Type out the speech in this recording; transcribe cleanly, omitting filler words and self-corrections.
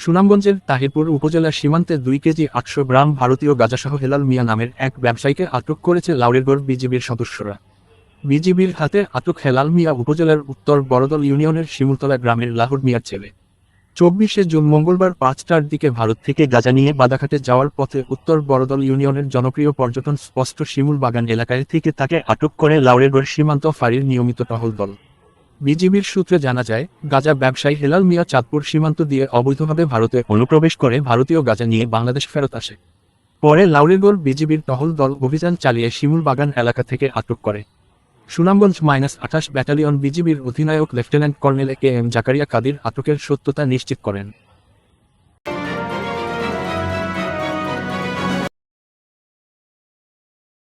সুনামগঞ্জের তাহিরপুর উপজেলার সীমান্তে 2 কেজি 800 গ্রাম ভারতীয় গাঁজাসহ হেলাল মিয়া নামের এক ব্যবসায়ীকে আটক করেছে লাউড়েরগড় বিজিবির সদস্যরা। বিজিবির হাতে আটক হেলাল মিয়া উপজেলার উত্তর বড়দল ইউনিয়নের শিমুলতলা গ্রামের লাহুর মিয়ার ছেলে। 24শে জুন মঙ্গলবার 5টার দিকে ভারত থেকে গাঁজা নিয়ে বাদাঘাটে যাওয়ার পথে উত্তর বড়দল ইউনিয়নের জনপ্রিয় পর্যটন স্পষ্ট শিমুল বাগান এলাকায় থেকে তাকে আটক করে লাউড়েরগড় সীমান্ত ফাঁড়ির নিয়মিত টহল দল। বিজিবির সূত্রে জানা যায়, গাঁজা ব্যবসায়ী হেলাল মিয়া চাঁদপুর সীমান্ত দিয়ে অবৈধভাবে ভারতে অনুপ্রবেশ করে ভারতীয় গাঁজা নিয়ে বাংলাদেশ ফেরত আসে। পরে লাউড়েরগড় বিজিবির টহল দল অভিযান চালিয়ে শিমুল বাগান এলাকা থেকে আটক করে। সুনামগঞ্জ -28 ব্যাটালিয়ন বিজিবির অধিনায়ক lieutenant colonel K M Zakaria Kadir আটকের সত্যতা নিশ্চিত করেন।